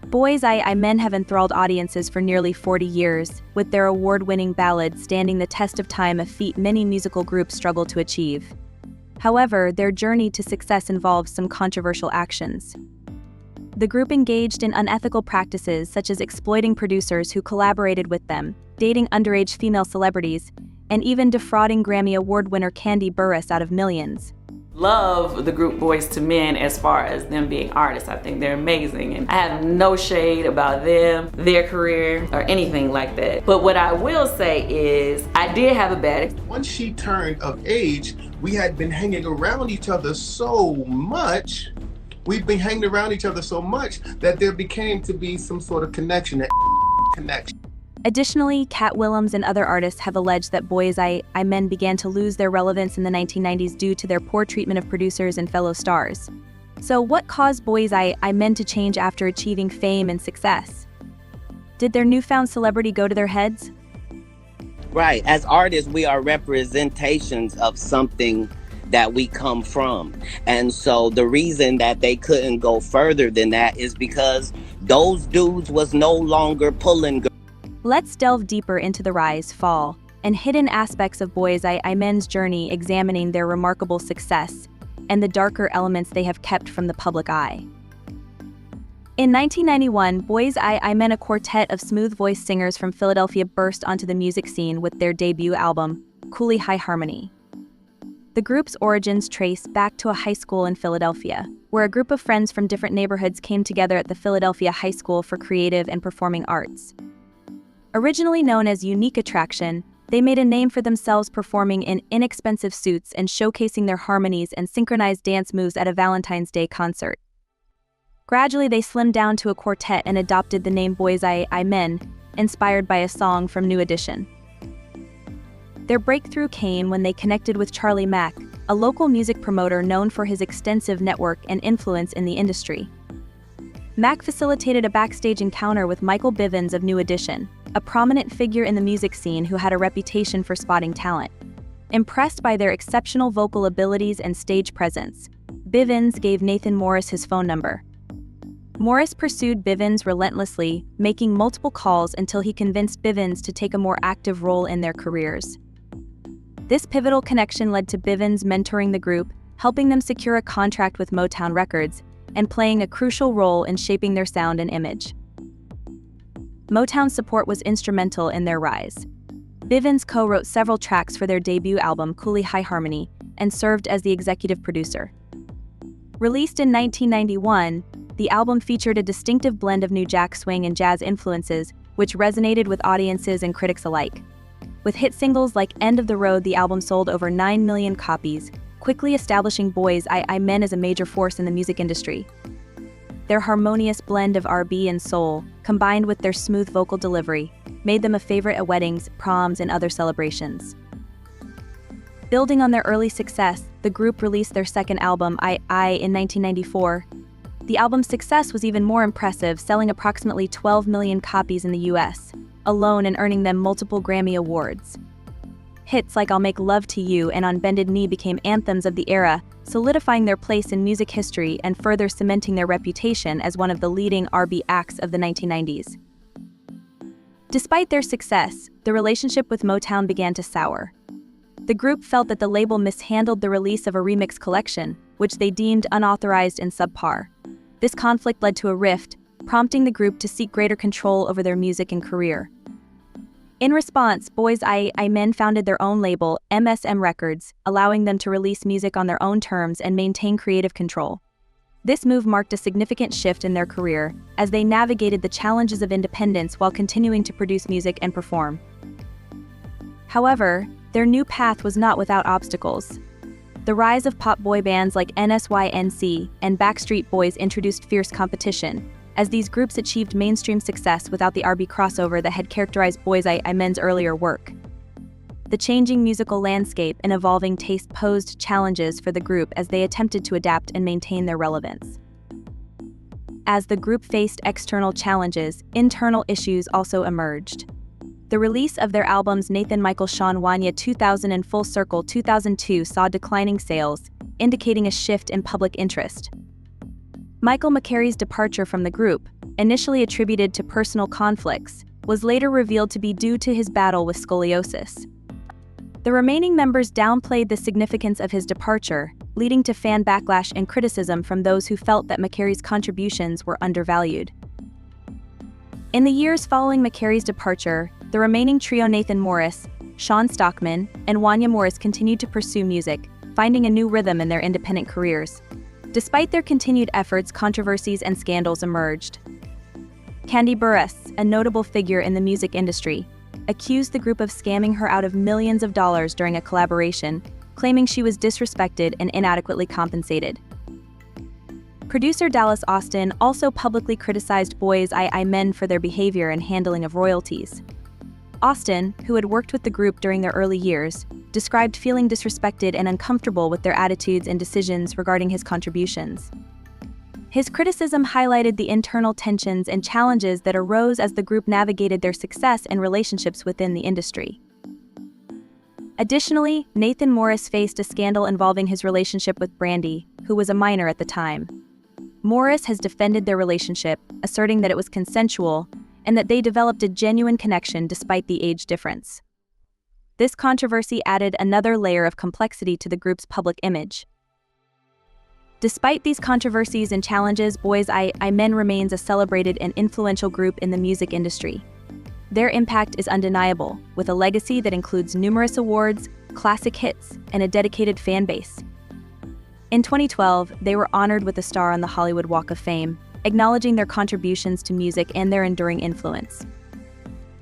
Boyz II Men have enthralled audiences for nearly 40 years, with their award-winning ballads standing the test of time, a feat many musical groups struggle to achieve. However, their journey to success involves some controversial actions. The group engaged in unethical practices such as exploiting producers who collaborated with them, dating underage female celebrities, and even defrauding Grammy Award winner Kandi Burruss out of millions. Love the group Boyz II Men as far as them being artists. I think they're amazing, and I have no shade about them, their career, or anything like that. But what I will say is, I did have a bad experience. Once she turned of age, we had been hanging around each other so much. We've been hanging around each other so much that there became to be some sort of connection. Additionally, Katt Williams and other artists have alleged that Boyz II Men began to lose their relevance in the 1990s due to their poor treatment of producers and fellow stars. So what caused Boyz II Men to change after achieving fame and success? Did their newfound celebrity go to their heads? Right, as artists, we are representations of something that we come from. And so the reason that they couldn't go further than that is because those dudes was no longer pulling. Let's delve deeper into the rise, fall, and hidden aspects of Boyz II Men's journey, examining their remarkable success and the darker elements they have kept from the public eye. In 1991, Boyz II Men, a quartet of smooth-voiced singers from Philadelphia, burst onto the music scene with their debut album, Cooley High Harmony. The group's origins trace back to a high school in Philadelphia, where a group of friends from different neighborhoods came together at the Philadelphia High School for Creative and Performing Arts. Originally known as Unique Attraction, they made a name for themselves performing in inexpensive suits and showcasing their harmonies and synchronized dance moves at a Valentine's Day concert. Gradually, they slimmed down to a quartet and adopted the name Boyz II Men, inspired by a song from New Edition. Their breakthrough came when they connected with Charlie Mack, a local music promoter known for his extensive network and influence in the industry. Mack facilitated a backstage encounter with Michael Bivins of New Edition, a prominent figure in the music scene who had a reputation for spotting talent. Impressed by their exceptional vocal abilities and stage presence, Bivins gave Nathan Morris his phone number. Morris pursued Bivins relentlessly, making multiple calls until he convinced Bivins to take a more active role in their careers. This pivotal connection led to Bivins mentoring the group, helping them secure a contract with Motown Records, and playing a crucial role in shaping their sound and image. Motown's support was instrumental in their rise. Bivins co-wrote several tracks for their debut album, Cooley High Harmony, and served as the executive producer. Released in 1991, the album featured a distinctive blend of new jack swing and jazz influences, which resonated with audiences and critics alike. With hit singles like End of the Road, the album sold over 9 million copies, quickly establishing Boyz II Men as a major force in the music industry. Their harmonious blend of R&B and soul, combined with their smooth vocal delivery, made them a favorite at weddings, proms, and other celebrations. Building on their early success, the group released their second album, I in 1994. The album's success was even more impressive, selling approximately 12 million copies in the US alone and earning them multiple Grammy Awards. Hits like I'll Make Love to You and On Bended Knee became anthems of the era, solidifying their place in music history and further cementing their reputation as one of the leading R&B acts of the 1990s. Despite their success, the relationship with Motown began to sour. The group felt that the label mishandled the release of a remix collection, which they deemed unauthorized and subpar. This conflict led to a rift, prompting the group to seek greater control over their music and career. In response, Boyz II Men founded their own label, MSM Records, allowing them to release music on their own terms and maintain creative control. This move marked a significant shift in their career, as they navigated the challenges of independence while continuing to produce music and perform. However, their new path was not without obstacles. The rise of pop boy bands like NSYNC and Backstreet Boys introduced fierce competition, as these groups achieved mainstream success without the R&B crossover that had characterized Boyz II Men's earlier work. The changing musical landscape and evolving taste posed challenges for the group as they attempted to adapt and maintain their relevance. As the group faced external challenges, internal issues also emerged. The release of their albums Nathan Michael Sean Wanya 2000 and Full Circle 2002 saw declining sales, indicating a shift in public interest. Michael McCarey's departure from the group, initially attributed to personal conflicts, was later revealed to be due to his battle with scoliosis. The remaining members downplayed the significance of his departure, leading to fan backlash and criticism from those who felt that McCarey's contributions were undervalued. In the years following McCarey's departure, the remaining trio Nathan Morris, Sean Stockman, and Wanya Morris continued to pursue music, finding a new rhythm in their independent careers. Despite their continued efforts, controversies and scandals emerged. Kandi Burruss, a notable figure in the music industry, accused the group of scamming her out of millions of dollars during a collaboration, claiming she was disrespected and inadequately compensated. Producer Dallas Austin also publicly criticized Boyz II Men for their behavior and handling of royalties. Austin, who had worked with the group during their early years, described feeling disrespected and uncomfortable with their attitudes and decisions regarding his contributions. His criticism highlighted the internal tensions and challenges that arose as the group navigated their success and relationships within the industry. Additionally, Nathan Morris faced a scandal involving his relationship with Brandy, who was a minor at the time. Morris has defended their relationship, asserting that it was consensual and that they developed a genuine connection despite the age difference. This controversy added another layer of complexity to the group's public image. Despite these controversies and challenges, Boyz II Men remains a celebrated and influential group in the music industry. Their impact is undeniable, with a legacy that includes numerous awards, classic hits, and a dedicated fan base. In 2012, they were honored with a star on the Hollywood Walk of Fame, acknowledging their contributions to music and their enduring influence.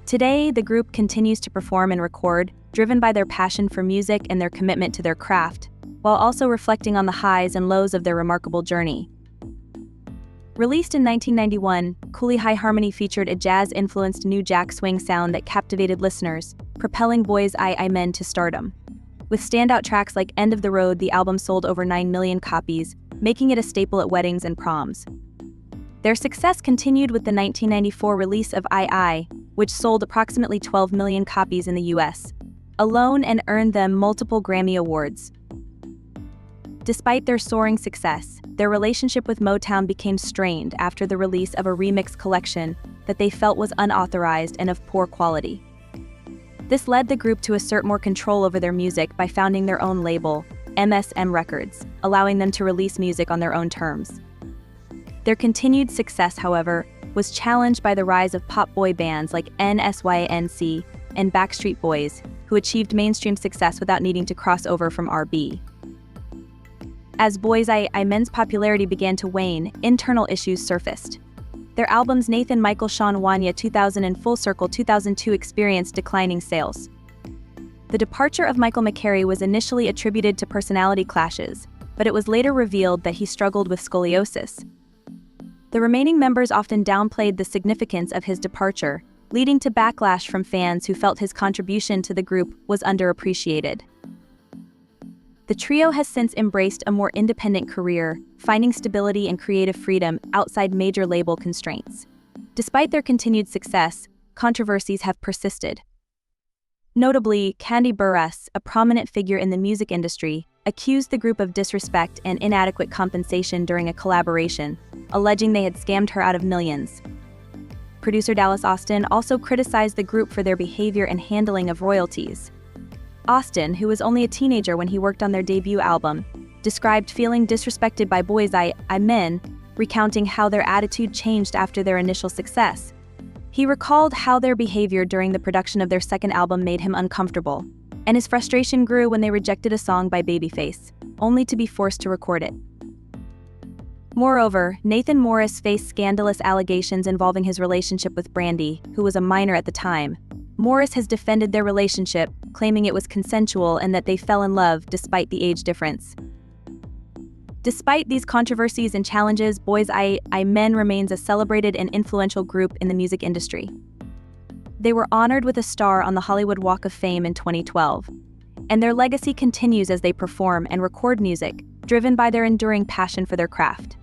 Today, the group continues to perform and record, driven by their passion for music and their commitment to their craft, while also reflecting on the highs and lows of their remarkable journey. Released in 1991, Cooley High Harmony featured a jazz-influenced new jack swing sound that captivated listeners, propelling Boyz II Men to stardom. With standout tracks like End of the Road, the album sold over 9 million copies, making it a staple at weddings and proms. Their success continued with the 1994 release of I, which sold approximately 12 million copies in the US alone and earned them multiple Grammy Awards. Despite their soaring success, their relationship with Motown became strained after the release of a remix collection that they felt was unauthorized and of poor quality. This led the group to assert more control over their music by founding their own label, MSM Records, allowing them to release music on their own terms. Their continued success, however, was challenged by the rise of pop boy bands like NSYNC and Backstreet Boys, who achieved mainstream success without needing to cross over from R&B. As Boyz II Men's popularity began to wane, internal issues surfaced. Their albums Nathan Michael Sean Wanya 2000 and Full Circle 2002 experienced declining sales. The departure of Michael McCarey was initially attributed to personality clashes, but it was later revealed that he struggled with scoliosis. The remaining members often downplayed the significance of his departure, leading to backlash from fans who felt his contribution to the group was underappreciated. The trio has since embraced a more independent career, finding stability and creative freedom outside major label constraints. Despite their continued success, controversies have persisted. Notably, Kandi Burruss, a prominent figure in the music industry, accused the group of disrespect and inadequate compensation during a collaboration, alleging they had scammed her out of millions. Producer Dallas Austin also criticized the group for their behavior and handling of royalties. Austin, who was only a teenager when he worked on their debut album, described feeling disrespected by Boyz II Men, recounting how their attitude changed after their initial success. He recalled how their behavior during the production of their second album made him uncomfortable, and his frustration grew when they rejected a song by Babyface, only to be forced to record it. Moreover, Nathan Morris faced scandalous allegations involving his relationship with Brandy, who was a minor at the time. Morris has defended their relationship, claiming it was consensual and that they fell in love despite the age difference. Despite these controversies and challenges, Boyz II Men remains a celebrated and influential group in the music industry. They were honored with a star on the Hollywood Walk of Fame in 2012, and their legacy continues as they perform and record music, driven by their enduring passion for their craft.